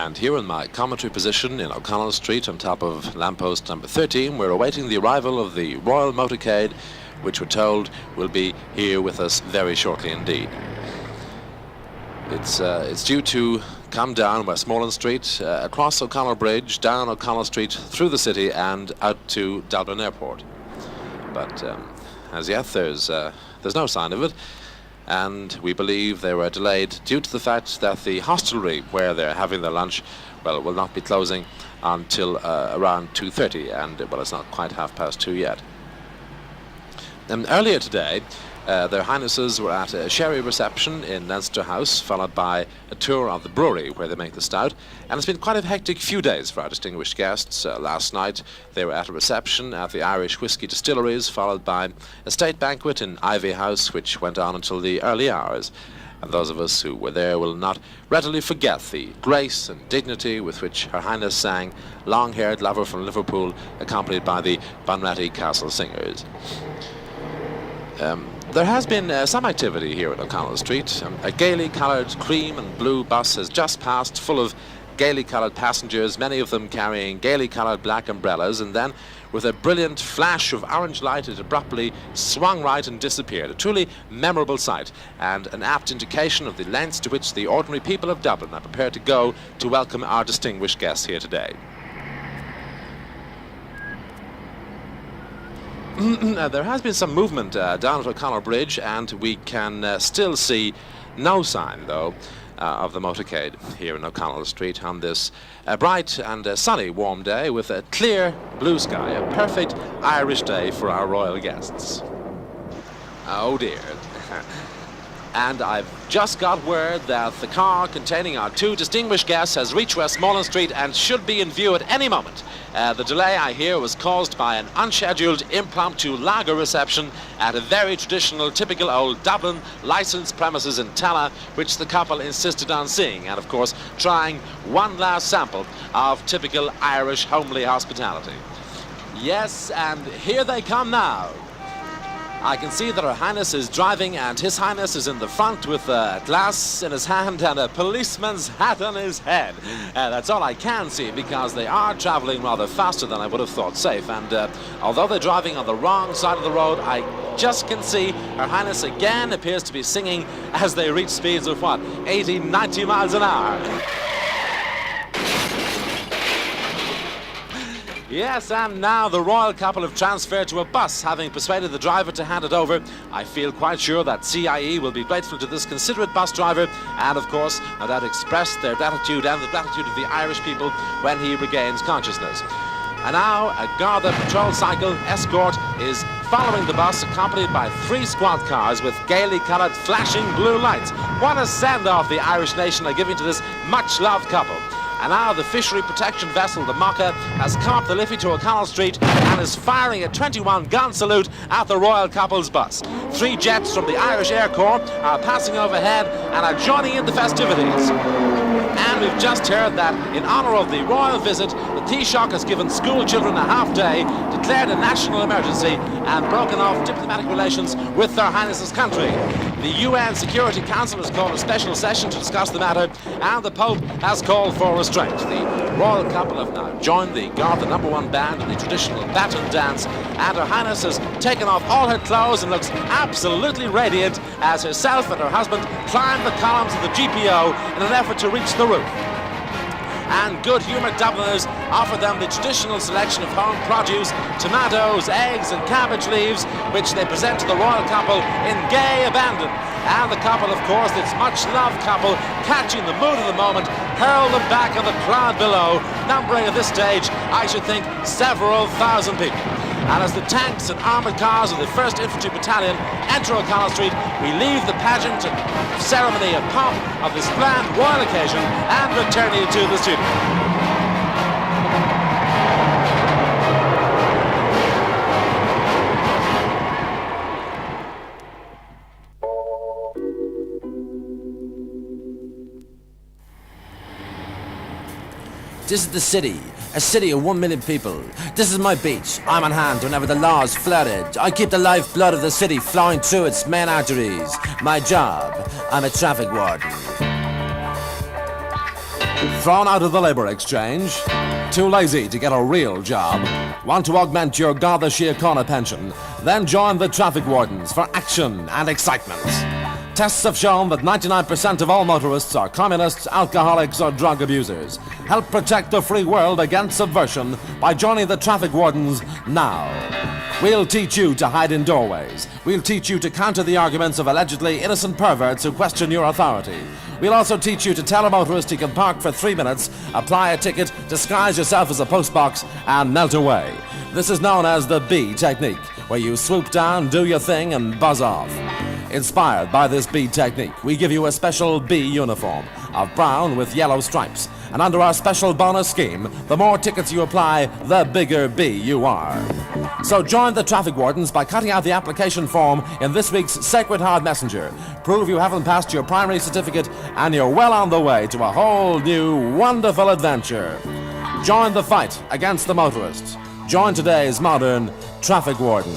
And here in my commentary position in O'Connell Street on top of lamppost number 13, we're awaiting the arrival of the Royal Motorcade, which we're told will be here with us very shortly indeed. It's due to come down Westmoreland Street, across O'Connell Bridge, down O'Connell Street, through the city and out to Dublin Airport. But as yet there's no sign of it. And we believe they were delayed due to the fact that the hostelry where they're having their lunch, well, will not be closing until around 2:30, and well, it's not quite 2:30 yet. Earlier today, their Highnesses were at a sherry reception in Leinster House, followed by a tour of the brewery where they make the stout. And it's been quite a hectic few days for our distinguished guests. Last night they were at a reception at the Irish Whisky Distilleries, followed by a state banquet in Ivy House, which went on until the early hours. And those of us who were there will not readily forget the grace and dignity with which Her Highness sang Long-Haired Lover from Liverpool, accompanied by the Bunratty Castle Singers. There has been some activity here at O'Connell Street. A gaily coloured cream and blue bus has just passed, full of gaily coloured passengers, many of them carrying gaily coloured black umbrellas, and then with a brilliant flash of orange light it abruptly swung right and disappeared. A truly memorable sight, and an apt indication of the lengths to which the ordinary people of Dublin are prepared to go to welcome our distinguished guests here today. There has been some movement down at O'Connell Bridge, and we can still see no sign, though, of the motorcade here in O'Connell Street on this bright and sunny warm day with a clear blue sky, a perfect Irish day for our royal guests. Oh dear. And I've just got word that the car containing our two distinguished guests has reached Westmoreland Street and should be in view at any moment. The delay, I hear, was caused by an unscheduled impromptu lager reception at a very traditional, typical old Dublin licensed premises in Tala, which the couple insisted on seeing, and of course trying one last sample of typical Irish homely hospitality. Yes, and here they come now. I can see that Her Highness is driving and His Highness is in the front with a glass in his hand and a policeman's hat on his head. That's all I can see because they are travelling rather faster than I would have thought safe, and although they're driving on the wrong side of the road, I just can see Her Highness again appears to be singing as they reach speeds of 80, 90 miles an hour. Yes, and now the royal couple have transferred to a bus, having persuaded the driver to hand it over. I feel quite sure that CIE will be grateful to this considerate bus driver, and of course, no doubt express their gratitude and the gratitude of the Irish people when he regains consciousness. And now a Garda patrol cycle escort is following the bus, accompanied by 3 squad cars with gaily coloured flashing blue lights. What a send-off the Irish nation are giving to this much-loved couple. And now the fishery protection vessel, the Mocha, has come up the Liffey to O'Connell Street and is firing a 21-gun salute at the royal couple's bus. 3 jets from the Irish Air Corps are passing overhead and are joining in the festivities. And we've just heard that in honour of the royal visit, the Taoiseach has given school children a half day, declared a national emergency and broken off diplomatic relations with Their Highness's country. The UN Security Council has called a special session to discuss the matter, and the Pope has called for restraint. The royal couple have now joined the Garda #1 band in the traditional baton dance, and Her Highness has taken off all her clothes and looks absolutely radiant as herself and her husband climb the columns of the GPO in an effort to reach the roof. And good-humoured Dubliners offer them the traditional selection of home produce, tomatoes, eggs and cabbage leaves, which they present to the royal couple in gay abandon. And the couple, of course, this much-loved couple, catching the mood of the moment, hurl them back on the crowd below, numbering at this stage, I should think, several thousand people. And as the tanks and armoured cars of the 1st Infantry Battalion enter O'Connell Street, we leave the pageant and ceremony and pomp of this grand royal occasion and return you to the studio. This is the city, a city of 1 million people. This is my beach. I'm on hand whenever the law is flooded. I keep the lifeblood of the city flowing through its main arteries. My job, I'm a traffic warden. Thrown out of the labour exchange? Too lazy to get a real job? Want to augment your Garda Síochána pension? Then join the traffic wardens for action and excitement. Tests have shown that 99% of all motorists are communists, alcoholics or drug abusers. Help protect the free world against subversion by joining the traffic wardens now. We'll teach you to hide in doorways. We'll teach you to counter the arguments of allegedly innocent perverts who question your authority. We'll also teach you to tell a motorist he can park for 3 minutes, apply a ticket, disguise yourself as a postbox, and melt away. This is known as the B technique, where you swoop down, do your thing, and buzz off. Inspired by this B technique, we give you a special B uniform of brown with yellow stripes. And under our special bonus scheme, the more tickets you apply, the bigger B you are. So join the traffic wardens by cutting out the application form in this week's Sacred Heart Messenger. Prove you haven't passed your primary certificate and you're well on the way to a whole new wonderful adventure. Join the fight against the motorists. Join today's modern traffic warden.